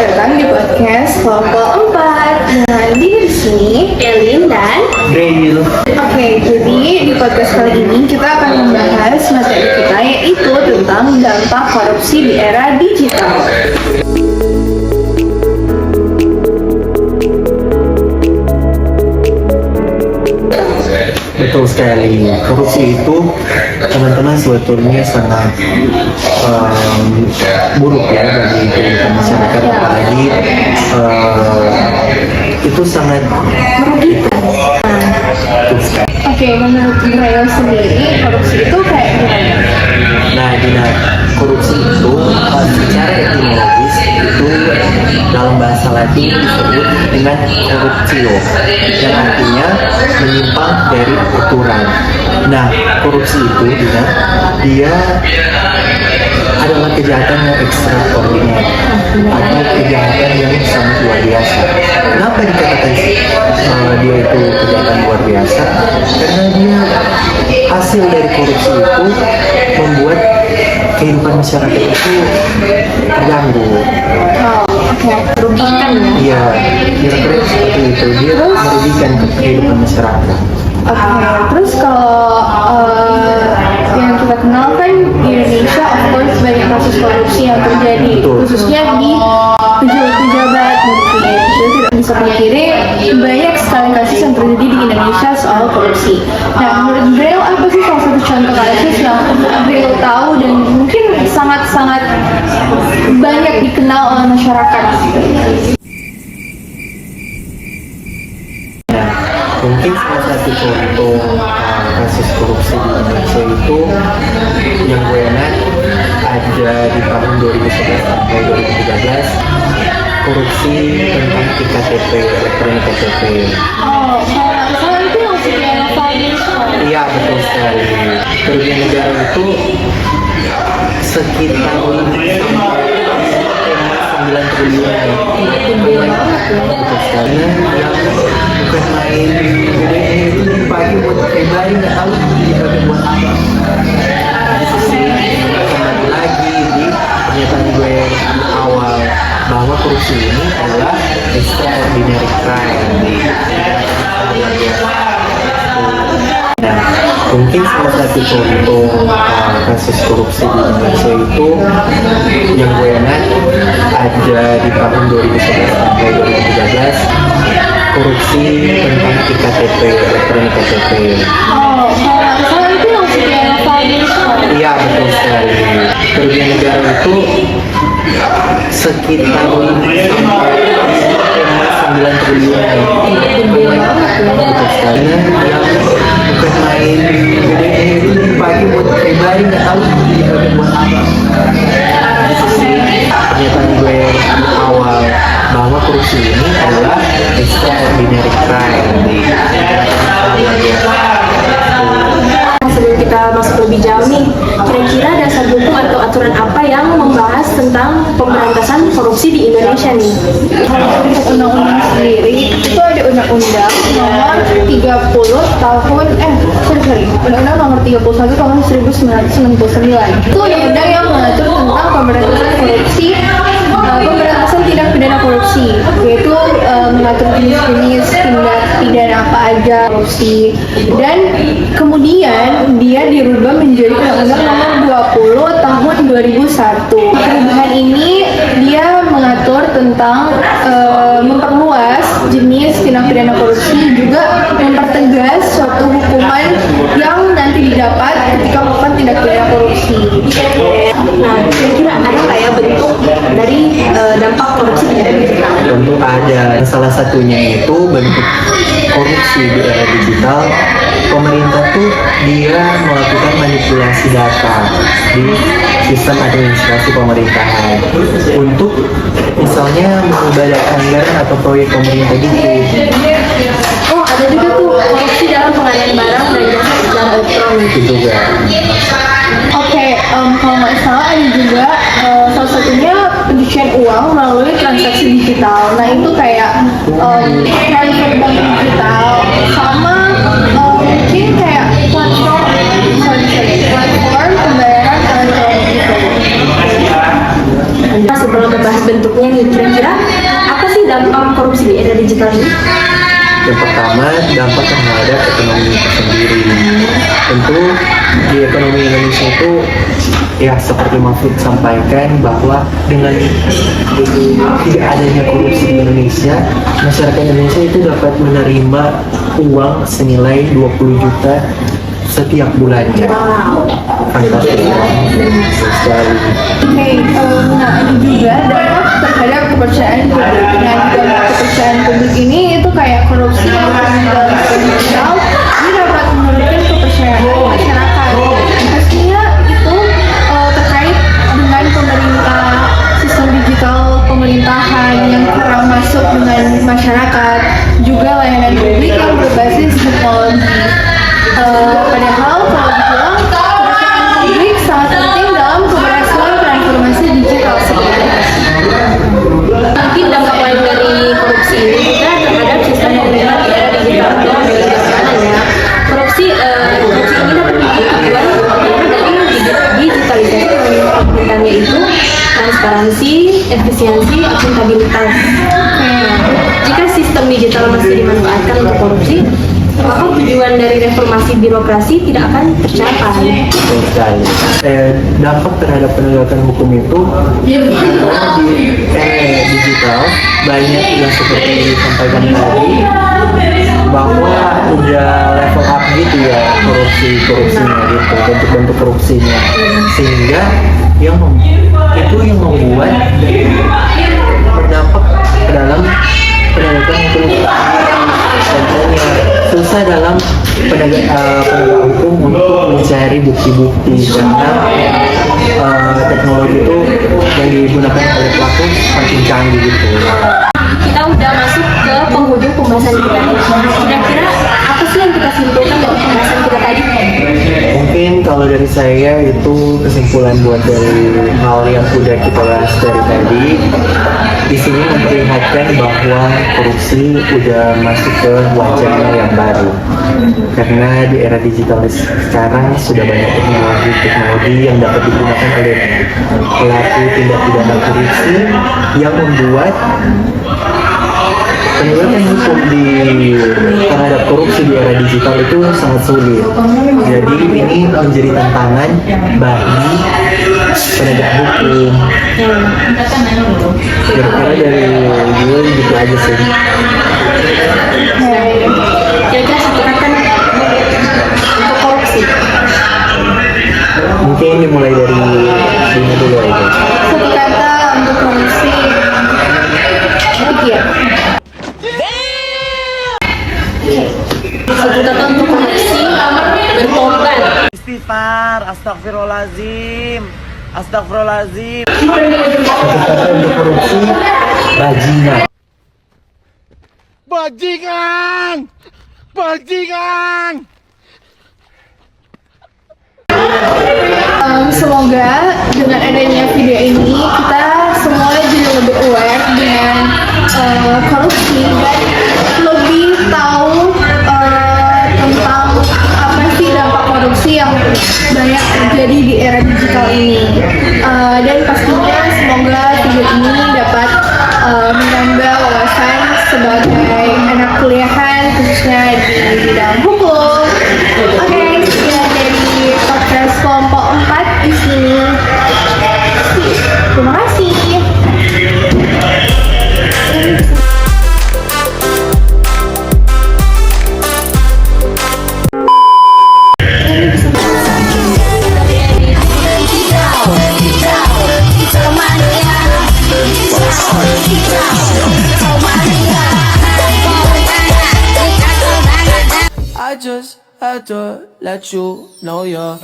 datang di podcast Kelompok 4 dengan di sini Elin dan Braille. Oke, jadi di podcast kali ini kita akan membahas materi kita yaitu tentang dampak korupsi di era digital. Betul sekali. Korupsi itu teman-teman sebetulnya sangat buruk ya bagi kehidupan masyarakat, apalagi itu sangat merugikan. Oke, menurut Braille sendiri korupsi itu kayak gimana? Nah, korupsi itu secara etimologis itu dalam bahasa Latin disebut dengan corruptio, yang artinya menyimpang dari aturan. Nah, korupsi itu dia adalah kejahatan yang ekstraordiner atau kejahatan yang sangat luar biasa. Kenapa dikatakan dia itu kejahatan luar biasa? Karena dia hasil dari korupsi itu membuat kehidupan masyarakat itu terganggu. Merugikan ya? Iya, kira-kira seperti itu. Dia merugikan kehidupan masyarakat. Oke, terus kalau yang kita kenal kan di Indonesia, of course banyak kasus korupsi yang terjadi, khususnya di pejabat-pejabat mungkin. Kita tidak bisa pungkiri banyak sekali kasus yang terjadi di Indonesia soal korupsi. Nah, menurut Braille apa sih salah satu contoh kasus yang Braille tahu dan mungkin sangat-sangat banyak dikenal oleh masyarakat? Mungkin salah satu contoh kasus korupsi di Indonesia itu yang gue ingat ada di tahun 2011 sampai 2013, korupsi tentang IKTP, elektronik KTP. Oh, kalau itu maksudnya Iya, betul sekali. Kerugian negara itu sekitar 5,9 triliun. Betul sekali. Yang bukan main itu pagi buat pribadi, nggak tahu dipakai buat apa. Kembali lagi di pernyataan gue awal bahwa korupsi ini adalah extraordinary crime. Mungkin salah satu contoh kasus korupsi di Indonesia itu yang gue ingat ada di tahun 2011 sampai 2013, korupsi tentang IKTP, elektronik KTP. Oh, kalau itu maksudnya Iya, betul sekali. Kerugian negara itu sekitar 5,9 triliun. Betul sekali. Yang bukan main itu pagi buat pribadi, nggak tahu dipakai buat apa. Pernyataan gue awal bahwa korupsi ini adalah extraordinary crime. sebelum kita masuk lebih jauh nih, kira-kira dasar hukum atau aturan apa yang membahas tentang pemberantasan korupsi di Indonesia nih? Kalau untuk undang-undang sendiri itu ada undang-undang nomor 30 tahun undang-undang nomor 31 tahun 1999. Itu undang-undang yang mengatur tentang pemberantasan korupsi, pemberantasan tindak pidana korupsi, yaitu mengatur jenis-jenis tindak pidana apa aja korupsi, dan kemudian dia dirubah menjadi undang-undang nomor 20 tahun 2001. Perubahan ini dia mengatur tentang memperluas jenis tindak pidana korupsi, juga mempertegas suatu hukuman yang nanti didapat ketika melakukan tindak pidana korupsi. Nah, kira-kira ada nggak ya bentuk dari dampak korupsi di era digital? Tentu ada. Salah satunya itu bentuk korupsi di era digital. Pemerintah tuh dia melakukan manipulasi data di sistem administrasi pemerintahan untuk misalnya mengubah data anggaran atau proyek pemerintah gitu. Oh, ada juga tuh korupsi dalam pengadaan barang dan jasa secara elektronik. Itu juga. Oke, kalau nggak salah ada juga salah satunya pencucian uang melalui transaksi digital. Nah itu kayak private bank digital sama mungkin kayak platform pembayaran elektronik gitu. Nah, setelah membahas bentuknya nih ini. Kira-kira apa sih dampak korupsi di era digital ini? Yang pertama, dampak terhadap ekonomi itu sendiri. Tentu di ekonomi Indonesia itu ya seperti Mahfud sampaikan bahwa dengan tidak adanya korupsi di Indonesia, masyarakat Indonesia itu dapat menerima uang senilai 20 juta setiap bulannya. Fantastis sekali. Oke, nah ini juga dampak terhadap kepercayaan publik. Nah, dampak kepercayaan publik ini itu kayak korupsi dalam digital, ini dapat menurunkan kepercayaan masyarakat. Pastinya itu terkait dengan pemerintah, sistem digital pemerintahan yang kurang masuk dengan masyarakat, juga layanan publik yang berbasis teknologi. Padahal kalau dibilang kepercayaan publik sangat penting dalam keberhasilan transformasi digital sebenarnya. Mungkin dampak lain dari korupsi ini juga terhadap sistem pemerintahan di era digital dan sekarang ya. Korupsi ini dapat dilakukan dari digitalisasi pemerintahannya itu transparansi, efisiensi, akuntabilitas. Jika sistem digital masih dimanfaatkan untuk korupsi, maka tujuan dari reformasi birokrasi tidak akan tercapai. Betul sekali. Dampak terhadap penegakan hukum itu karena di era digital banyak yang seperti disampaikan tadi bahwa udah level up gitu ya korupsinya gitu, bentuk-bentuk korupsinya, sehingga yang membuat berdampak ke dalam penegakan hukum. Contohnya susah dalam penegak hukum untuk mencari bukti-bukti karena teknologi itu yang digunakan oleh pelaku makin canggih gitu. Kita udah masuk ke penghujung pembahasan kita. Kira-kira apa sih yang kita simpulkan dari pembahasan kita tadi? Mungkin kalau dari saya itu kesimpulan buat dari hal yang udah kita bahas dari tadi, di sini memperlihatkan bahwa korupsi udah masuk ke wajahnya yang baru. Karena di era digital sekarang sudah banyak teknologi yang dapat digunakan oleh pelaku tindak pidana korupsi yang membuat penegakan hukum terhadap korupsi di era digital itu sangat sulit. Jadi ini menjadi tantangan bagi penegak hukum. Kira-kira dari gue gitu aja sih. Kira-kira satu kata untuk korupsi. Mungkin dimulai dari ini dulu aja. Satu kata untuk korupsi, pikir. Satu kata untuk korupsi, berkorban. Istighfar, astagfirullahaladzim, astagfirullahaladzim. Satu kata untuk korupsi, bajingan. Bajingan, bajingan. Semoga dengan adanya video ini kita semua jadi lebih aware dengan korupsi dan lebih tahu tentang apa sih dampak korupsi yang banyak terjadi di era digital ini. Dan pastinya semoga video ini dapat menambah wawasan sebagai anak kuliahan khususnya di bidang hukum. Oke, sekian dari podcast kelompok 4 di sini. Terima kasih. I just had to let you know you're